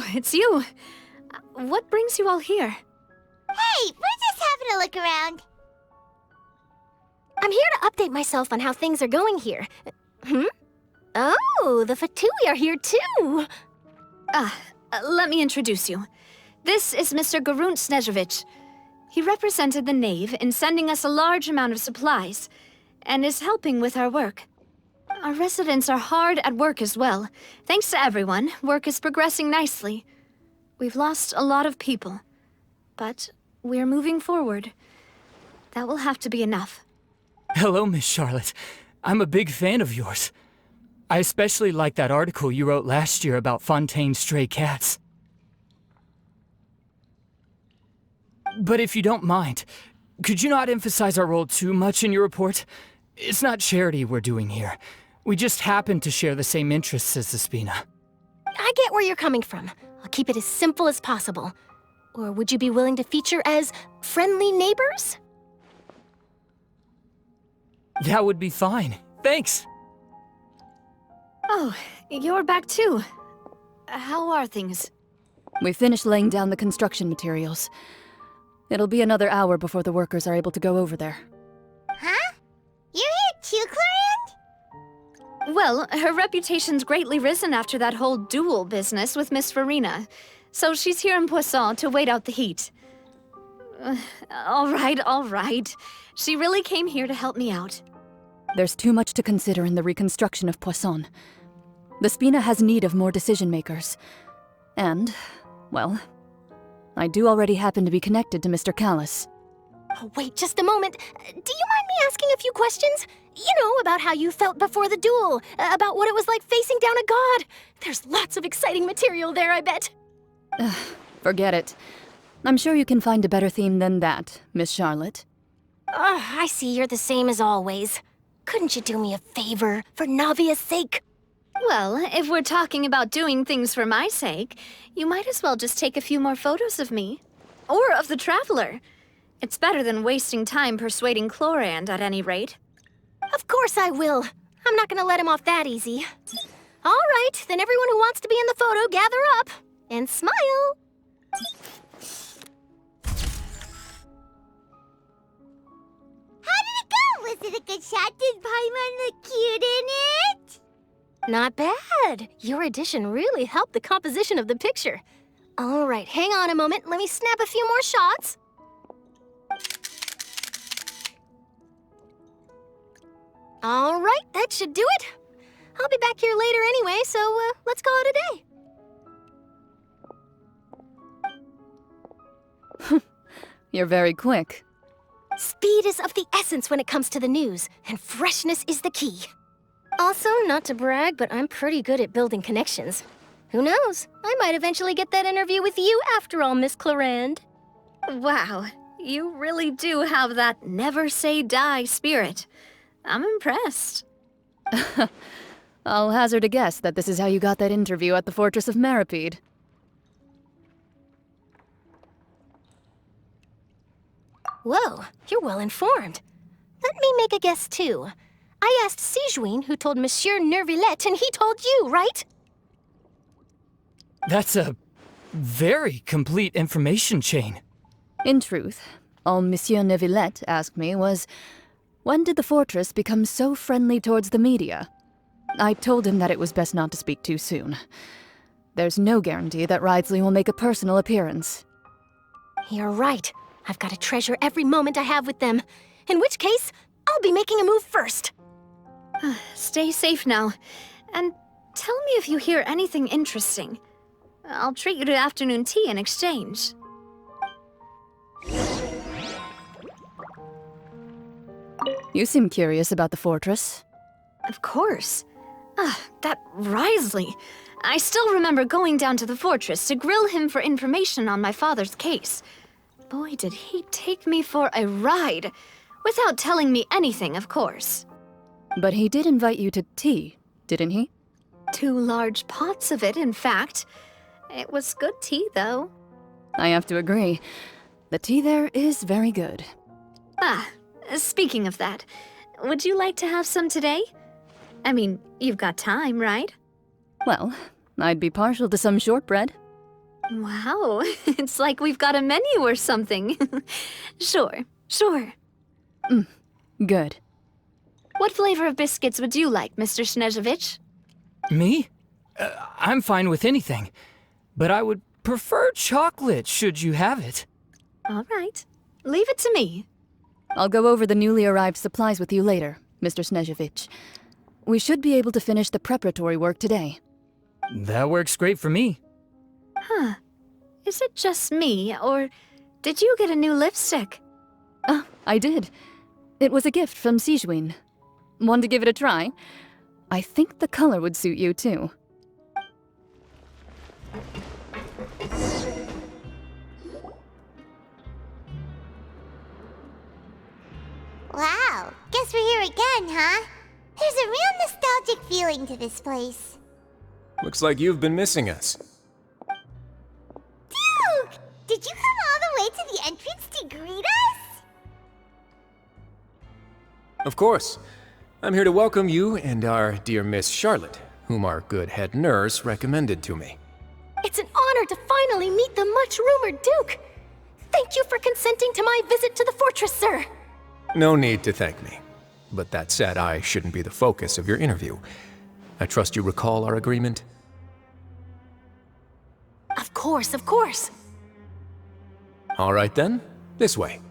Oh, it's you. What brings you all here? Hey, we're just having a look around. I'm here to update myself on how things are going here. Oh, the Fatui are here too! Let me introduce you. This is Mr. Garunt Snežević. He represented the Knave in sending us a large amount of supplies, and is helping with our work. Our residents are hard at work as well. Thanks to everyone, work is progressing nicely. We've lost a lot of people, but we're moving forward. That will have to be enough. Hello, Miss Charlotte. I'm a big fan of yours. I especially like that article you wrote last year about Fontaine's stray cats. But if you don't mind, could you not emphasize our role too much in your report? It's not charity we're doing here. We just happen to share the same interests as the Spina. I get where you're coming from. I'll keep it as simple as possible. Or would you be willing to feature as friendly neighbors? That would be fine. Thanks. Oh, you're back too. How are things? We finished laying down the construction materials. It'll be another hour before the workers are able to go over there. Huh? You're here too, Clarand? Well, her reputation's greatly risen after that whole duel business with Miss Farina. So she's here in Poisson to wait out the heat. All right. She really came here to help me out. There's too much to consider in the reconstruction of Poisson. The Spina has need of more decision-makers. And, well, I do already happen to be connected to Mr. Callis. Oh, wait just a moment. Do you mind me asking a few questions? You know, about how you felt before the duel, about what it was like facing down a god. There's lots of exciting material there, I bet. Forget it. I'm sure you can find a better theme than that, Miss Charlotte. I see you're the same as always. Couldn't you do me a favor, for Navia's sake? Well, if we're talking about doing things for my sake, you might as well just take a few more photos of me. Or of the Traveler. It's better than wasting time persuading Chlorand, at any rate. Of course I will. I'm not gonna let him off that easy. All right, then everyone who wants to be in the photo, gather up. And smile. How did it go? Was it a good shot? Did Paimon look cute in it? Not bad. Your addition really helped the composition of the picture. All right, hang on a moment. Let me snap a few more shots. All right, that should do it. I'll be back here later anyway, so let's call it a day. You're very quick. Speed is of the essence when it comes to the news, and freshness is the key. Also, not to brag, but I'm pretty good at building connections. Who knows? I might eventually get that interview with you after all, Miss Clarand. Wow, you really do have that never say die spirit. I'm impressed. I'll hazard a guess that this is how you got that interview at the Fortress of Meripede. Whoa, you're well informed. Let me make a guess, too. I asked Sijuin, who told Monsieur Nervillet, and he told you, right? That's a very complete information chain. In truth, all Monsieur Neuvillette asked me was, when did the fortress become so friendly towards the media? I told him that it was best not to speak too soon. There's no guarantee that Ridsley will make a personal appearance. You're right. I've got to treasure every moment I have with them. In which case, I'll be making a move first. Stay safe now. And tell me if you hear anything interesting. I'll treat you to afternoon tea in exchange. You seem curious about the fortress. Of course. That Risley. I still remember going down to the fortress to grill him for information on my father's case. Boy, did he take me for a ride. Without telling me anything, of course. But he did invite you to tea, didn't he? 2 large pots of it, in fact. It was good tea, though. I have to agree. The tea there is very good. Speaking of that, would you like to have some today? I mean, you've got time, right? Well, I'd be partial to some shortbread. Wow, it's like we've got a menu or something. Sure. Good. What flavor of biscuits would you like, Mr. Snezhovich? Me? I'm fine with anything. But I would prefer chocolate, should you have it. All right. Leave it to me. I'll go over the newly arrived supplies with you later, Mr. Snezhovich. We should be able to finish the preparatory work today. That works great for me. Huh. Is it just me, or did you get a new lipstick? Ah, I did. It was a gift from Sijuin. Want to give it a try? I think the color would suit you, too. Wow, guess we're here again, huh? There's a real nostalgic feeling to this place. Looks like you've been missing us. Duke! Did you come all the way to the entrance to greet us? Of course. I'm here to welcome you and our dear Miss Charlotte, whom our good head nurse recommended to me. It's an honor to finally meet the much-rumored Duke. Thank you for consenting to my visit to the fortress, sir. No need to thank me. But that said, I shouldn't be the focus of your interview. I trust you recall our agreement? Of course. All right then, this way.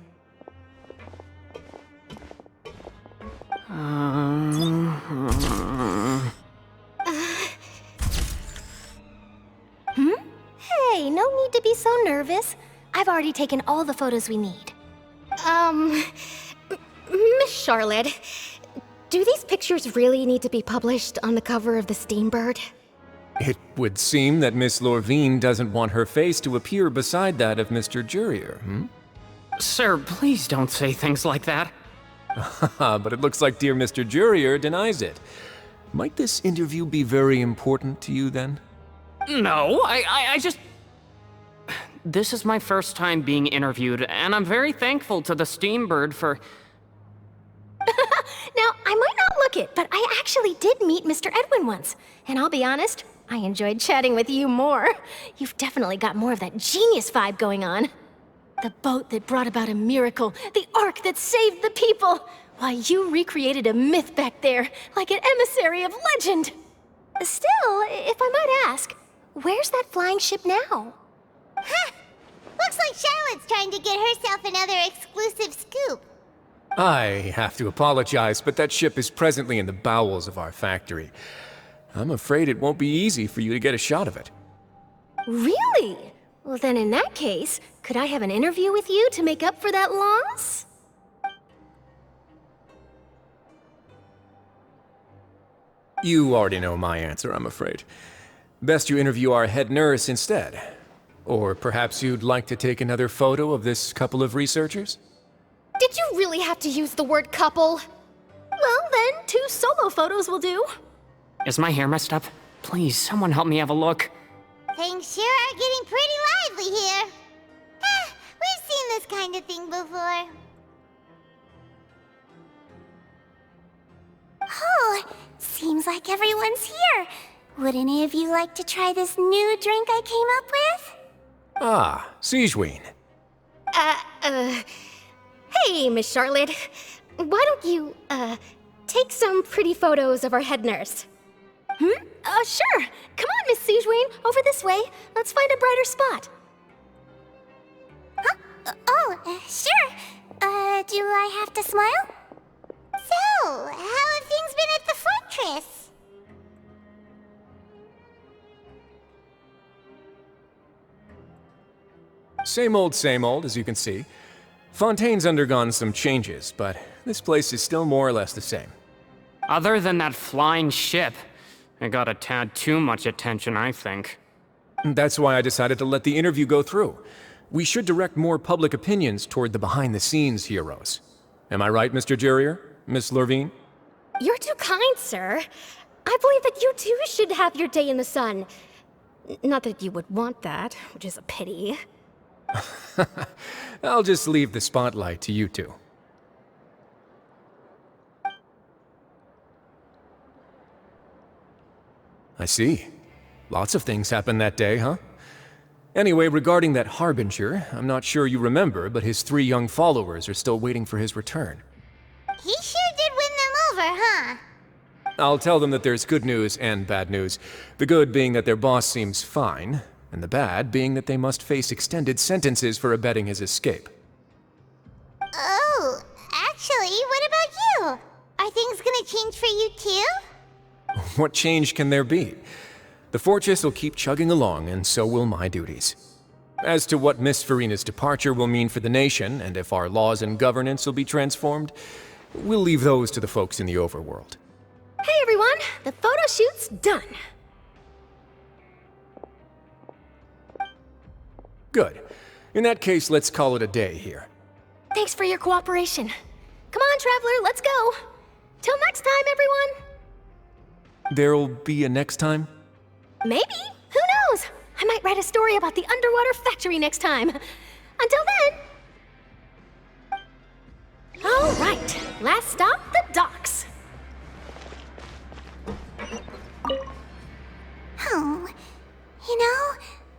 Hey, no need to be so nervous. I've already taken all the photos we need. Miss Charlotte, do these pictures really need to be published on the cover of the Steambird? It would seem that Miss Lorvine doesn't want her face to appear beside that of Mr. Jurier, hmm? Sir, please don't say things like that. But it looks like dear Mr. Jurier denies it. Might this interview be very important to you then? No, I just... This is my first time being interviewed, and I'm very thankful to the Steambird for... Now, I might not look it, but I actually did meet Mr. Edwin once. And I'll be honest, I enjoyed chatting with you more. You've definitely got more of that genius vibe going on. The boat that brought about a miracle, the ark that saved the people. Why, you recreated a myth back there, like an emissary of legend. Still, if I might ask, where's that flying ship now? Huh! Looks like Charlotte's trying to get herself another exclusive scoop. I have to apologize, but that ship is presently in the bowels of our factory. I'm afraid it won't be easy for you to get a shot of it. Really? Well, then in that case, could I have an interview with you to make up for that loss? You already know my answer, I'm afraid. Best you interview our head nurse instead. Or perhaps you'd like to take another photo of this couple of researchers? Did you really have to use the word couple? Well, then, 2 solo photos will do. Is my hair messed up? Please, someone help me have a look. Things sure are getting pretty lively here. We've seen this kind of thing before. Oh, seems like everyone's here. Would any of you like to try this new drink I came up with? Ah, Sijuin. Hey, Miss Charlotte. Why don't you, take some pretty photos of our head nurse? Sure. Come on, Miss Sijuin. Over this way. Let's find a brighter spot. Huh? Sure. Do I have to smile? So, how have things been at the fortress? Same old, as you can see. Fontaine's undergone some changes, but this place is still more or less the same. Other than that flying ship, it got a tad too much attention, I think. That's why I decided to let the interview go through. We should direct more public opinions toward the behind-the-scenes heroes. Am I right, Mr. Jurier? Miss Lorvine? You're too kind, sir. I believe that you too should have your day in the sun. Not that you would want that, which is a pity. I'll just leave the spotlight to you two. I see. Lots of things happened that day, huh? Anyway, regarding that Harbinger, I'm not sure you remember, but his 3 young followers are still waiting for his return. He sure did win them over, huh? I'll tell them that there's good news and bad news. The good being that their boss seems fine, and the bad being that they must face extended sentences for abetting his escape. Oh, actually, what about you? Are things gonna change for you too? What change can there be? The fortress will keep chugging along, and so will my duties. As to what Miss Farina's departure will mean for the nation, and if our laws and governance will be transformed, we'll leave those to the folks in the overworld. Hey everyone, the photo shoot's done. Good. In that case, let's call it a day here. Thanks for your cooperation. Come on, Traveler, let's go. Till next time, everyone. There'll be a next time? Maybe. Who knows? I might write a story about the underwater factory next time. Until then. All right, last stop, the docks. Oh, you know,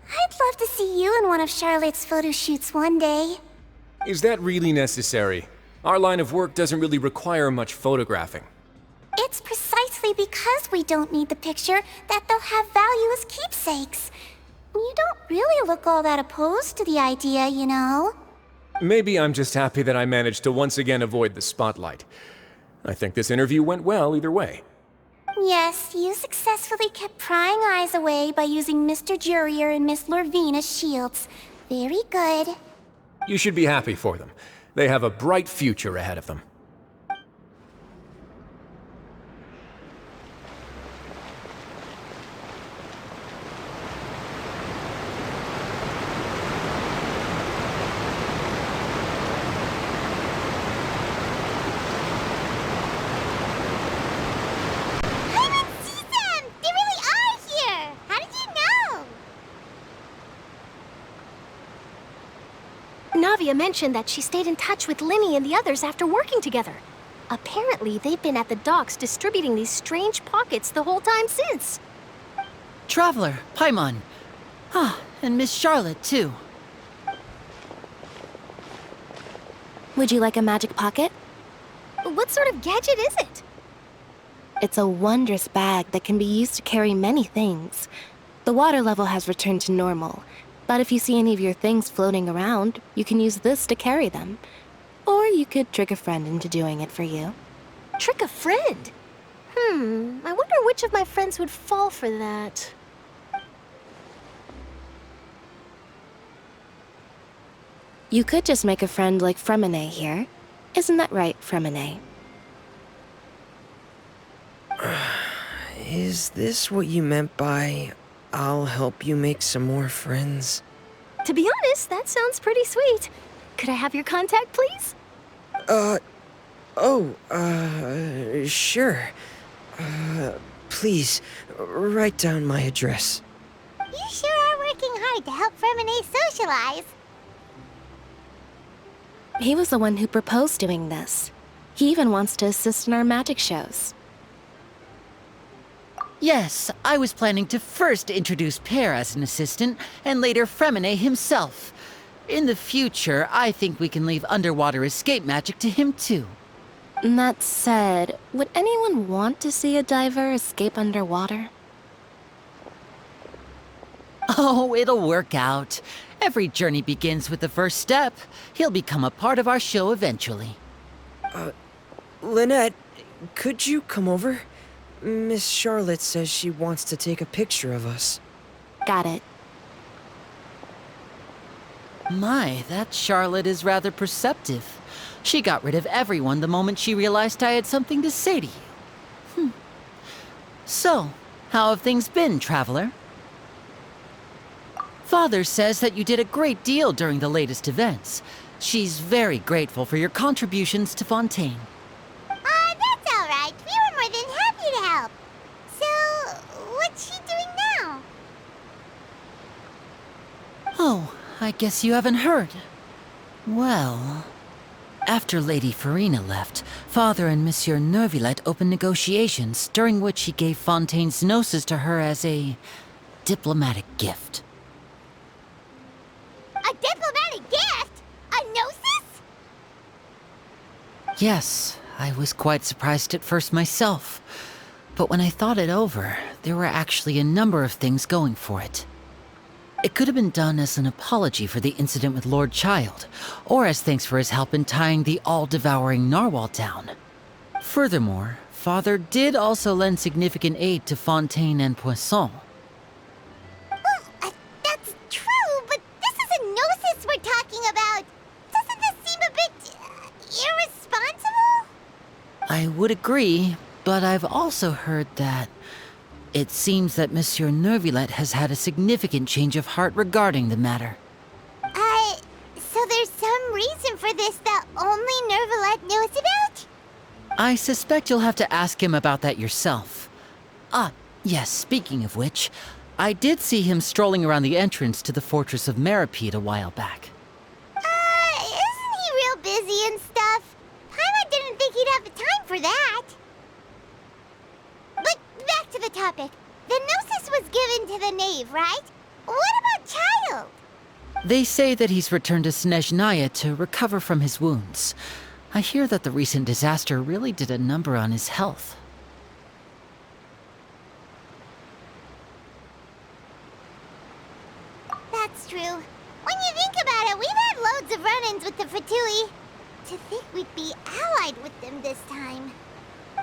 I'd love to see you in one of Charlotte's photo shoots one day. Is that really necessary? Our line of work doesn't really require much photographing. It's precisely because we don't need the picture that they'll have value as keepsakes. You don't really look all that opposed to the idea, you know. Maybe I'm just happy that I managed to once again avoid the spotlight. I think this interview went well either way. Yes, you successfully kept prying eyes away by using Mr. Jurier and Miss Lorvine as shields. Very good. You should be happy for them. They have a bright future ahead of them. Navia mentioned that she stayed in touch with Linny and the others after working together. Apparently, they've been at the docks distributing these strange pockets the whole time since. Traveler, Paimon. Ah, and Miss Charlotte, too. Would you like a magic pocket? What sort of gadget is it? It's a wondrous bag that can be used to carry many things. The water level has returned to normal, but if you see any of your things floating around, you can use this to carry them. Or you could trick a friend into doing it for you. Trick a friend? I wonder which of my friends would fall for that. You could just make a friend like Fremine here. Isn't that right, Fremine? Is this what you meant by, I'll help you make some more friends? To be honest, that sounds pretty sweet. Could I have your contact, please? Sure. Please, write down my address. You sure are working hard to help Fremine socialize. He was the one who proposed doing this. He even wants to assist in our magic shows. Yes, I was planning to first introduce Pear as an assistant, and later Fremine himself. In the future, I think we can leave underwater escape magic to him too. That said, would anyone want to see a diver escape underwater? Oh, it'll work out. Every journey begins with the first step. He'll become a part of our show eventually. Lynette, could you come over? Miss Charlotte says she wants to take a picture of us. Got it. My, that Charlotte is rather perceptive. She got rid of everyone the moment she realized I had something to say to you. So, how have things been, Traveler? Father says that you did a great deal during the latest events. She's very grateful for your contributions to Fontaine. That's all right. We were more than happy to help. So, what's she doing now? Oh, I guess you haven't heard. Well, after Lady Farina left, Father and Monsieur Neuvillette opened negotiations, during which he gave Fontaine's gnosis to her as a diplomatic gift. A diplomatic gift? A gnosis? Yes, I was quite surprised at first myself. But when I thought it over, there were actually a number of things going for it. It could have been done as an apology for the incident with Lord Child, or as thanks for his help in tying the all-devouring narwhal down. Furthermore, Father did also lend significant aid to Fontaine and Poisson. Well, that's true, but this is a gnosis we're talking about. Doesn't this seem a bit irresponsible? I would agree, but I've also heard that it seems that Monsieur Neuvillette has had a significant change of heart regarding the matter. So there's some reason for this that only Neuvillette knows about? I suspect you'll have to ask him about that yourself. Ah, yes, speaking of which, I did see him strolling around the entrance to the Fortress of Masquerade a while back. Isn't he real busy and stuff? Paimon didn't think he'd have the time for that. But back to the topic. The gnosis was given to the knave, right? What about Child? They say that he's returned to Snezhnaya to recover from his wounds. I hear that the recent disaster really did a number on his health. That's true. When you think about it, we've had loads of run-ins with the Fatui. To think we'd be allied with them this time.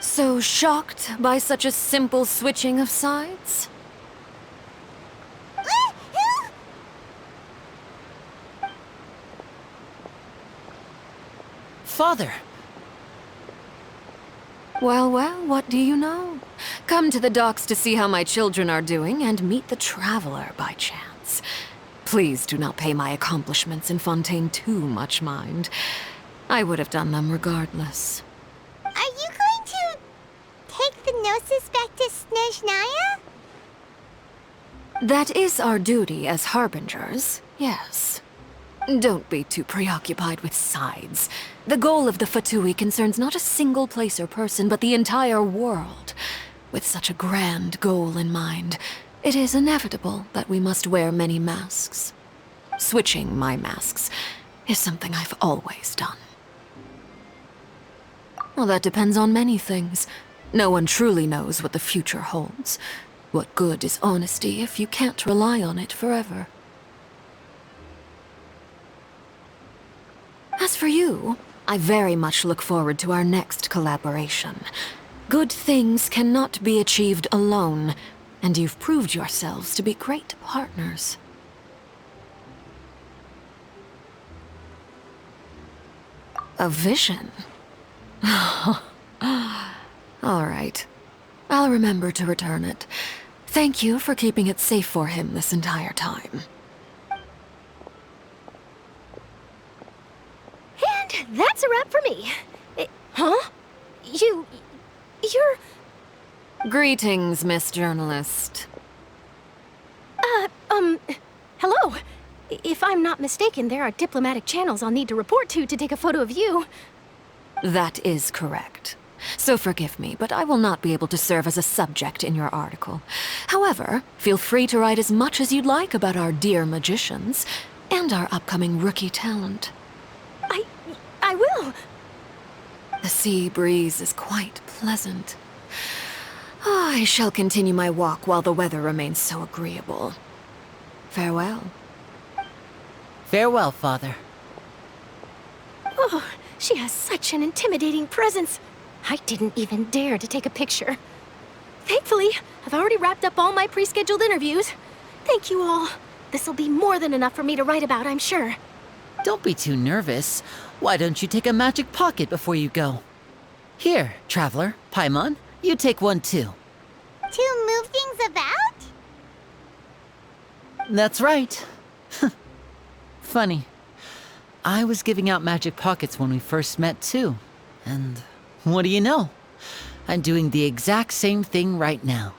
So shocked by such a simple switching of sides? Who? Father! Well, what do you know? Come to the docks to see how my children are doing and meet the Traveler by chance. Please do not pay my accomplishments in Fontaine too much mind. I would have done them regardless. Are you going to take the gnosis back to Snezhnaya? That is our duty as harbingers, yes. Don't be too preoccupied with sides. The goal of the Fatui concerns not a single place or person, but the entire world. With such a grand goal in mind, it is inevitable that we must wear many masks. Switching my masks is something I've always done. Well, that depends on many things. No one truly knows what the future holds. What good is honesty if you can't rely on it forever? As for you, I very much look forward to our next collaboration. Good things cannot be achieved alone, and you've proved yourselves to be great partners. A vision? All right. I'll remember to return it. Thank you for keeping it safe for him this entire time. And that's a wrap for me. Huh? You're... Greetings, Miss Journalist. Hello. If I'm not mistaken, there are diplomatic channels I'll need to report to take a photo of you. That is correct. So forgive me, but I will not be able to serve as a subject in your article. However, feel free to write as much as you'd like about our dear magicians and our upcoming rookie talent. I will. The sea breeze is quite pleasant. I shall continue my walk while the weather remains so agreeable. Farewell. Farewell, Father. Oh, she has such an intimidating presence. I didn't even dare to take a picture. Thankfully, I've already wrapped up all my pre-scheduled interviews. Thank you all. This'll be more than enough for me to write about, I'm sure. Don't be too nervous. Why don't you take a magic pocket before you go? Here, Traveler, Paimon, you take one too. To move things about? That's right. Funny. I was giving out magic pockets when we first met too. And what do you know? I'm doing the exact same thing right now.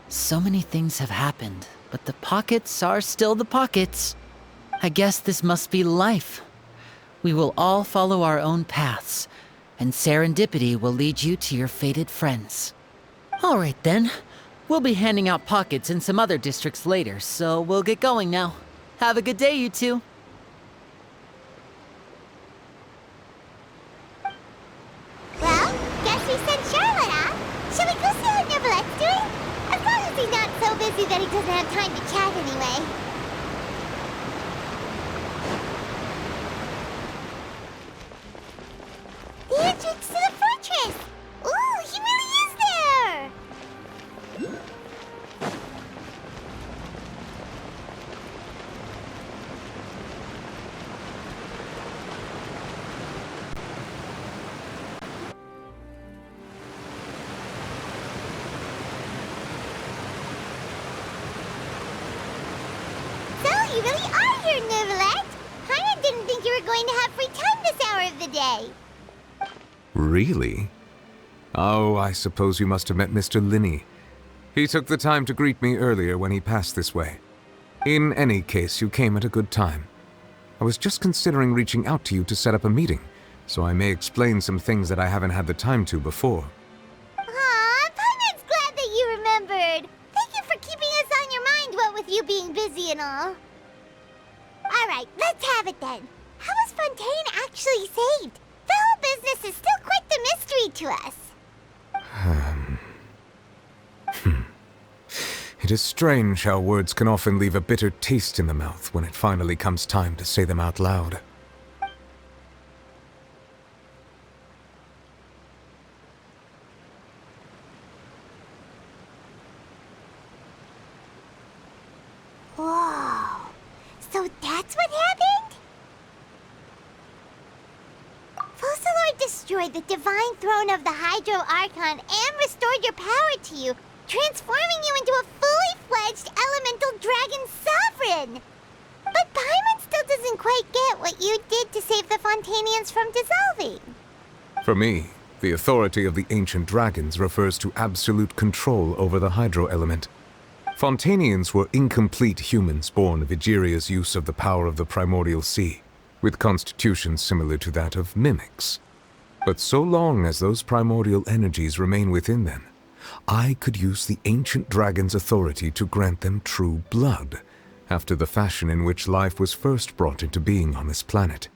So many things have happened, but the pockets are still the pockets. I guess this must be life. We will all follow our own paths, and serendipity will lead you to your fated friends. All right then. We'll be handing out pockets in some other districts later, so we'll get going now. Have a good day, you two. Well, guess we sent Charlotte off. Shall we go see how Nivelette's doing? As long as he's not so busy that he doesn't have time to chat anyway. The entrance to the fortress! Ooh, he really is there! So, you really are here, Nivelette! Paimon didn't think you were going to have free time this hour of the day. Really? Oh, I suppose you must have met Mr. Linney. He took the time to greet me earlier when he passed this way. In any case, you came at a good time. I was just considering reaching out to you to set up a meeting, so I may explain some things that I haven't had the time to before. Aw, Paimon's glad that you remembered. Thank you for keeping us on your mind, what with you being busy and all. Alright, let's have it then. How was Fontaine actually saved? The whole business is still quite the mystery to us. It is strange how words can often leave a bitter taste in the mouth when it finally comes time to say them out loud. Whoa. So that's what happened? Focalor destroyed the divine throne of the Hydro Archon and restored your power to you, transforming you into a fully fledged elemental dragon sovereign. But Paimon still doesn't quite get what you did to save the Fontainians from dissolving. For me, the authority of the ancient dragons refers to absolute control over the hydro element. Fontainians were incomplete humans born of Egeria's use of the power of the primordial sea, with constitutions similar to that of mimics. But so long as those primordial energies remain within them, I could use the ancient dragon's authority to grant them true blood, after the fashion in which life was first brought into being on this planet.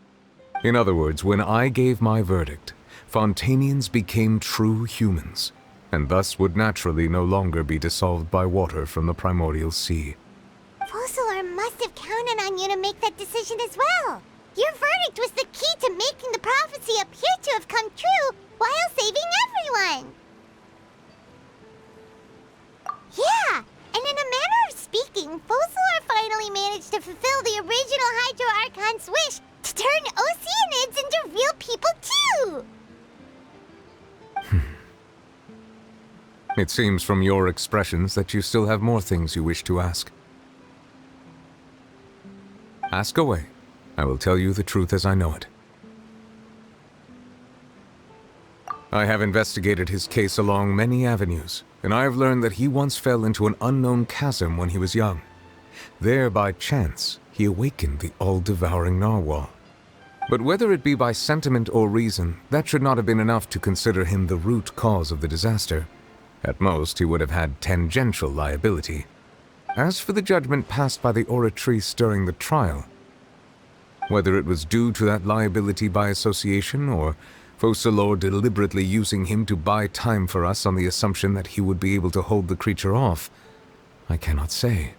In other words, when I gave my verdict, Fontainians became true humans, and thus would naturally no longer be dissolved by water from the primordial sea. Focalor must have counted on you to make that decision as well. Your verdict was the key to making the prophecy appear to have come true while saving everyone. Yeah, and in a manner of speaking, Focalor finally managed to fulfill the original Hydro Archon's wish to turn Oceanids into real people too! It seems from your expressions that you still have more things you wish to ask. Ask away. I will tell you the truth as I know it. I have investigated his case along many avenues, and I have learned that he once fell into an unknown chasm when he was young. There, by chance, he awakened the all-devouring narwhal. But whether it be by sentiment or reason, that should not have been enough to consider him the root cause of the disaster. At most, he would have had tangential liability. As for the judgment passed by the Oratrice during the trial, whether it was due to that liability by association, or Focalor deliberately using him to buy time for us on the assumption that he would be able to hold the creature off, I cannot say.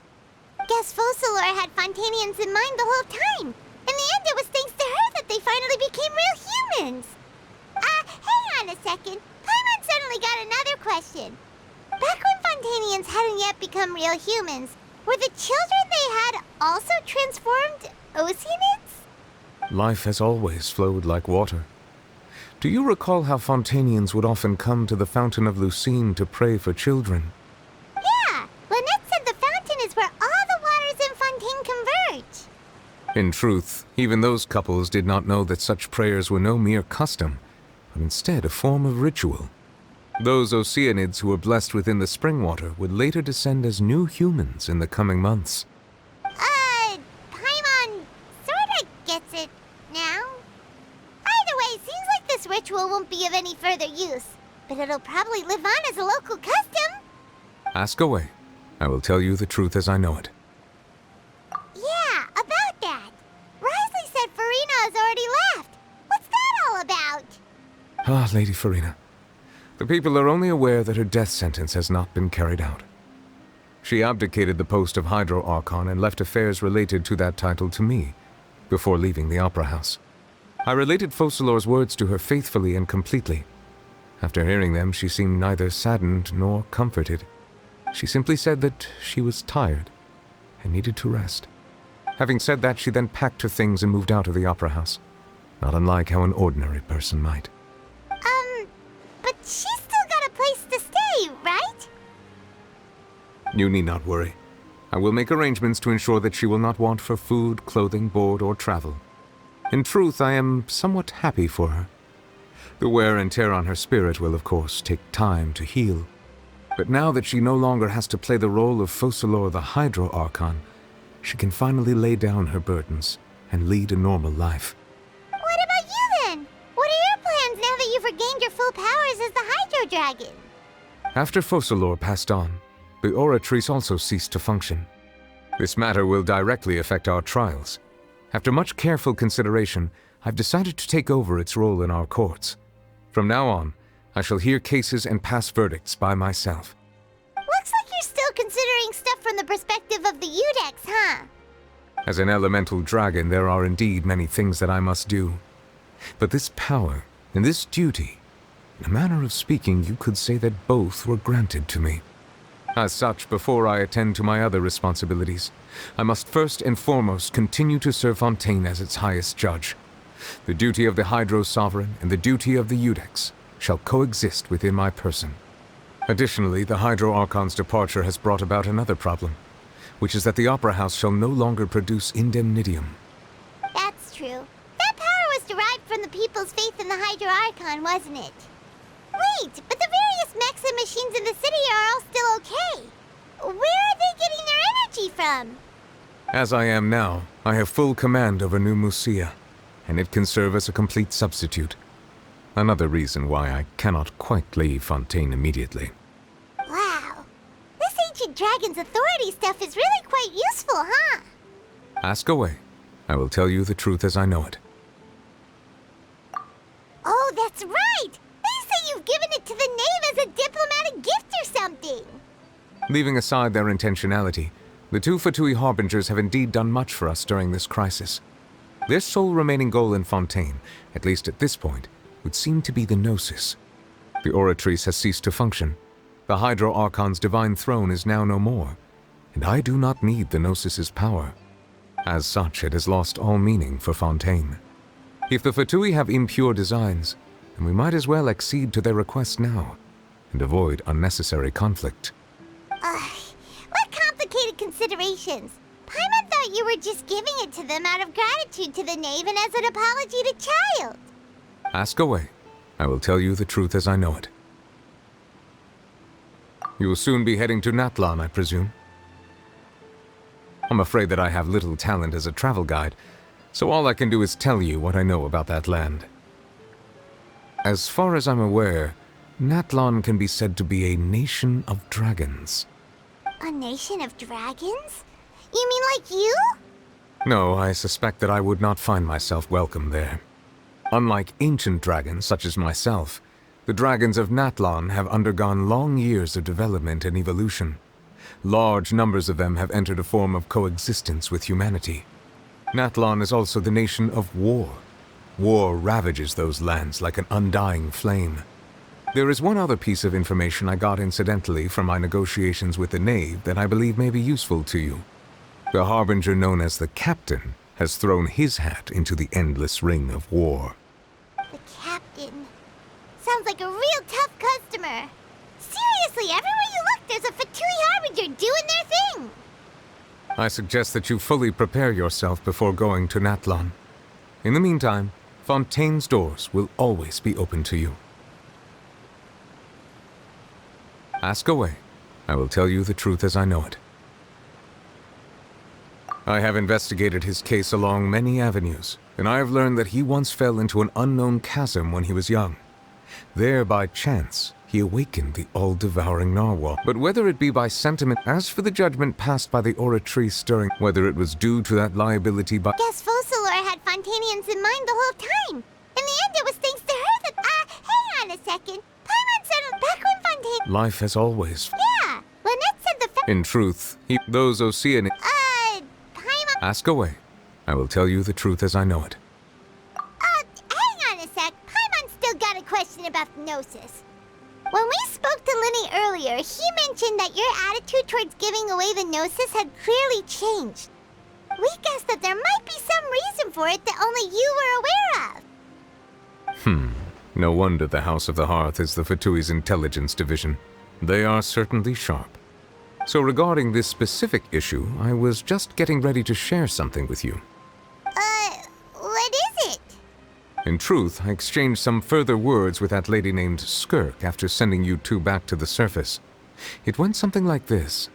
Guess Focalor had Fontainians in mind the whole time. In the end, it was thanks to her that they finally became real humans. Hang on a second. Paimon suddenly got another question. Back when Fontainians hadn't yet become real humans, were the children they had also transformed Oceanids? Life has always flowed like water. Do you recall how Fontainians would often come to the Fountain of Lucine to pray for children? Yeah, Lynette said the fountain is where all the waters in Fontaine converge. In truth, even those couples did not know that such prayers were no mere custom, but instead a form of ritual. Those Oceanids who were blessed within the spring water would later descend as new humans in the coming months. Paimon sorta gets it now. Either way, seems like this ritual won't be of any further use, but it'll probably live on as a local custom. Ask away. I will tell you the truth as I know it. Yeah, has already left. What's that all about? Ah, Lady Farina. The people are only aware that her death sentence has not been carried out. She abdicated the post of Hydro Archon and left affairs related to that title to me, before leaving the Opera House. I related Focalor's words to her faithfully and completely. After hearing them, she seemed neither saddened nor comforted. She simply said that she was tired and needed to rest. Having said that, she then packed her things and moved out of the Opera House, not unlike how an ordinary person might. But she's still got a place to stay, right? You need not worry. I will make arrangements to ensure that she will not want for food, clothing, board, or travel. In truth, I am somewhat happy for her. The wear and tear on her spirit will, of course, take time to heal. But now that she no longer has to play the role of Focalor the Hydro Archon, she can finally lay down her burdens and lead a normal life. What about you then? What are your plans now that you've regained your full powers as the Hydro Dragon? After Focalor passed on, the Oratrice also ceased to function. This matter will directly affect our trials. After much careful consideration, I've decided to take over its role in our courts. From now on, I shall hear cases and pass verdicts by myself. Looks like you're still considering stuff from the perspective of the Udex, huh? As an elemental dragon, there are indeed many things that I must do. But this power and this duty, in a manner of speaking, you could say that both were granted to me. As such, before I attend to my other responsibilities, I must first and foremost continue to serve Fontaine as its highest judge. The duty of the Hydro Sovereign and the duty of the Udex shall coexist within my person. Additionally, the Hydro Archon's departure has brought about another problem, which is that the Opera House shall no longer produce indemnitium. That's true. That power was derived from the people's faith in the Hydro Archon, wasn't it? Wait, but the various mechs and machines in the city are all still okay. Where are they getting their energy from? As I am now, I have full command over New Musia, and it can serve as a complete substitute. Another reason why I cannot quite leave Fontaine immediately. Wow. This ancient dragon's authority stuff is really quite useful, huh? Ask away. I will tell you the truth as I know it. Oh, that's right! They say you've given it to the knave as a diplomatic gift or something! Leaving aside their intentionality, the two Fatui Harbingers have indeed done much for us during this crisis. Their sole remaining goal in Fontaine, at least at this point, would seem to be the Gnosis. The Oratrice has ceased to function. The Hydro Archon's divine throne is now no more, and I do not need the Gnosis's power. As such, it has lost all meaning for Fontaine. If the Fatui have impure designs, then we might as well accede to their request now, and avoid unnecessary conflict. What complicated considerations! Paimon thought you were just giving it to them out of gratitude to the knave and as an apology to Child. Ask away. I will tell you the truth as I know it. You will soon be heading to Natlan, I presume? I'm afraid that I have little talent as a travel guide, so all I can do is tell you what I know about that land. As far as I'm aware, Natlan can be said to be a nation of dragons. A nation of dragons? You mean like you? No, I suspect that I would not find myself welcome there. Unlike ancient dragons such as myself, the dragons of Natlan have undergone long years of development and evolution. Large numbers of them have entered a form of coexistence with humanity. Natlan is also the nation of war. War ravages those lands like an undying flame. There is one other piece of information I got incidentally from my negotiations with the knave that I believe may be useful to you. The Harbinger known as the Captain has thrown his hat into the endless ring of war. The Captain. Sounds like a real tough customer. Seriously, everywhere you look, there's a Fatui Harbinger doing their thing. I suggest that you fully prepare yourself before going to Natlan. In the meantime, Fontaine's doors will always be open to you. Ask away. I will tell you the truth as I know it. I have investigated his case along many avenues, and I have learned that he once fell into an unknown chasm when he was young. There, by chance, he awakened the all-devouring narwhal. But whether it be by sentiment, as for the judgment passed by the Oratrice during, whether it was due to that liability by— Guess Focalor had Fontanians in mind the whole time. In the end, it was thanks to her that... hang on a second. Paimon said back when Fontaine... Life as always. Yeah, Lynette said the In truth, those Oceanic... Paimon... Ask away. I will tell you the truth as I know it. Hang on a sec. Paimon still got a question about the Gnosis. When we spoke to Linny earlier, he mentioned that your attitude towards giving away the Gnosis had clearly changed. We guessed that there might be some reason for it that only you were aware of. No wonder the House of the Hearth is the Fatui's intelligence division. They are certainly sharp. So regarding this specific issue, I was just getting ready to share something with you. What is it? In truth, I exchanged some further words with that lady named Skirk after sending you two back to the surface. It went something like this.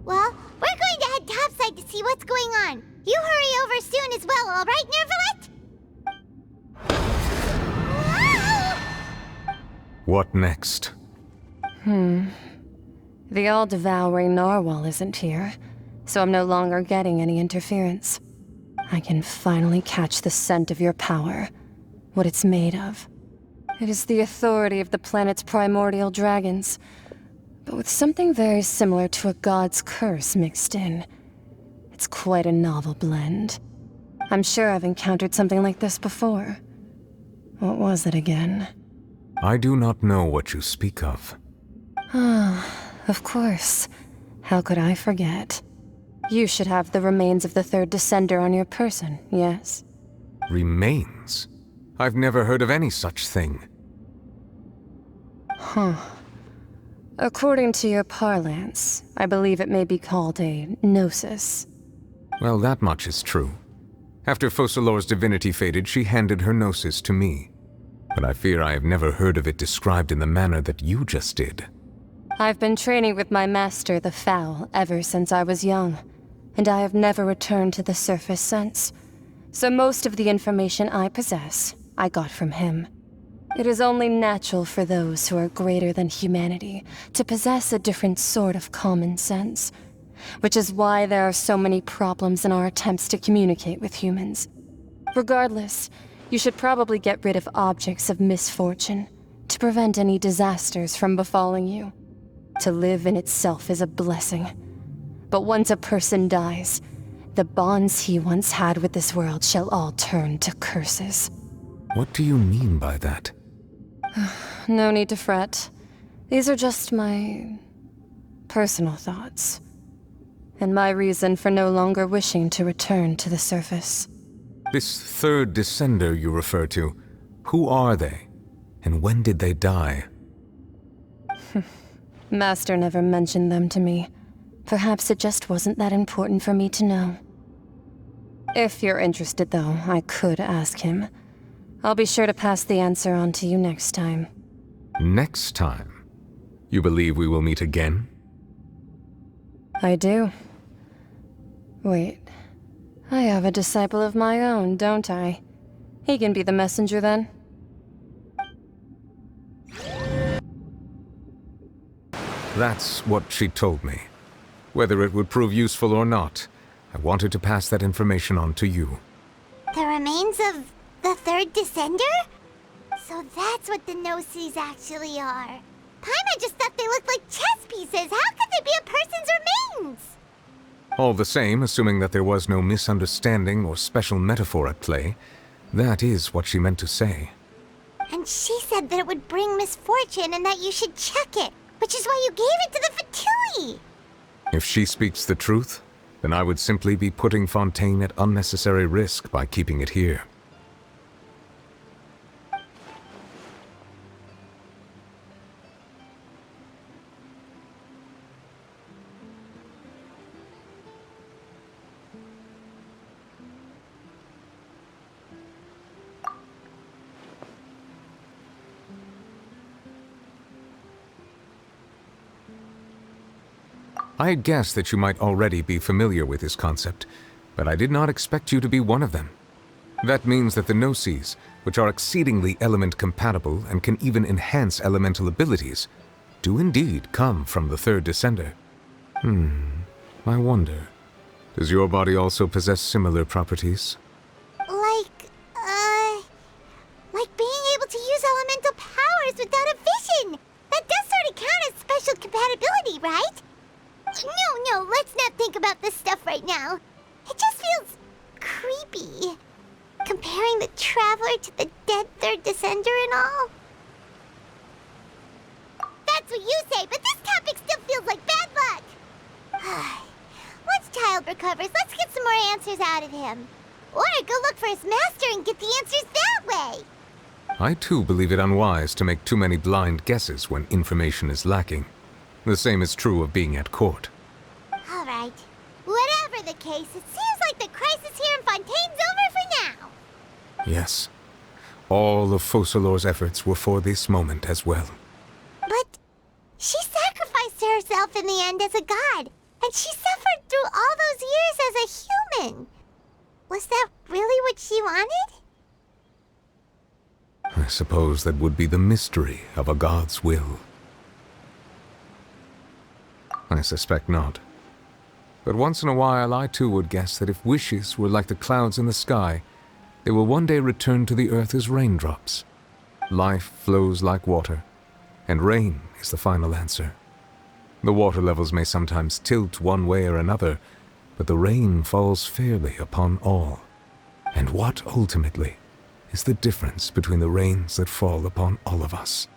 Well, we're going to head topside to see what's going on. You hurry over soon as well, all right, Nervalet? What next? The all-devouring narwhal isn't here, so I'm no longer getting any interference. I can finally catch the scent of your power, what it's made of. It is the authority of the planet's primordial dragons, but with something very similar to a god's curse mixed in. It's quite a novel blend. I'm sure I've encountered something like this before. What was it again? I do not know what you speak of. Of course. How could I forget? You should have the remains of the third Descender on your person, yes? Remains? I've never heard of any such thing. According to your parlance, I believe it may be called a gnosis. Well, that much is true. After Focalor's divinity faded, she handed her gnosis to me. But I fear I have never heard of it described in the manner that you just did. I've been training with my master, the Foul, ever since I was young, and I have never returned to the surface since. So most of the information I possess, I got from him. It is only natural for those who are greater than humanity to possess a different sort of common sense, which is why there are so many problems in our attempts to communicate with humans. Regardless, you should probably get rid of objects of misfortune to prevent any disasters from befalling you. To live in itself is a blessing. But once a person dies, the bonds he once had with this world shall all turn to curses. What do you mean by that? No need to fret. These are just my personal thoughts, and my reason for no longer wishing to return to the surface. This third Descender you refer to, who are they? And when did they die? Master never mentioned them to me. Perhaps it just wasn't that important for me to know. If you're interested, though, I could ask him. I'll be sure to pass the answer on to you next time. Next time? You believe we will meet again? I do. Wait. I have a disciple of my own, don't I? He can be the messenger then. That's what she told me. Whether it would prove useful or not, I wanted to pass that information on to you. The remains of the third Descender? So that's what the Gnosis actually are. Paimon just thought they looked like chess pieces. How could they be a person's remains? All the same, assuming that there was no misunderstanding or special metaphor at play, that is what she meant to say. And she said that it would bring misfortune and that you should check it, which is why you gave it to the Fatui. If she speaks the truth, then I would simply be putting Fontaine at unnecessary risk by keeping it here. I had guessed that you might already be familiar with this concept, but I did not expect you to be one of them. That means that the Gnosis, which are exceedingly element-compatible and can even enhance elemental abilities, do indeed come from the third descender. I wonder, does your body also possess similar properties? Like being able to use elemental powers without a vision. That does sort of count as special compatibility, right? No, let's not think about this stuff right now. It just feels creepy. Comparing the Traveler to the dead third descender and all. That's what you say, but this topic still feels like bad luck. Once Child recovers, let's get some more answers out of him. Or go look for his master and get the answers that way. I too believe it unwise to make too many blind guesses when information is lacking. The same is true of being at court. All right. Whatever the case, it seems like the crisis here in Fontaine's over for now. Yes. All of Focalor's efforts were for this moment as well. But she sacrificed herself in the end as a god, and she suffered through all those years as a human. Was that really what she wanted? I suppose that would be the mystery of a god's will. I suspect not. But once in a while I too would guess that if wishes were like the clouds in the sky, they will one day return to the earth as raindrops. Life flows like water, and rain is the final answer. The water levels may sometimes tilt one way or another, but the rain falls fairly upon all. And what, ultimately, is the difference between the rains that fall upon all of us?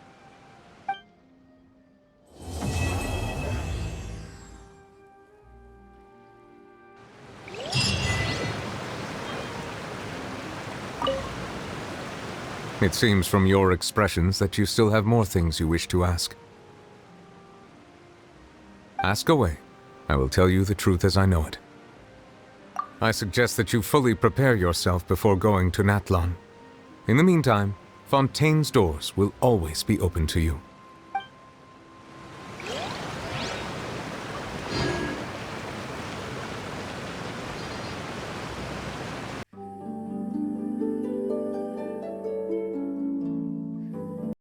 It seems from your expressions that you still have more things you wish to ask. Ask away. I will tell you the truth as I know it. I suggest that you fully prepare yourself before going to Natlan. In the meantime, Fontaine's doors will always be open to you.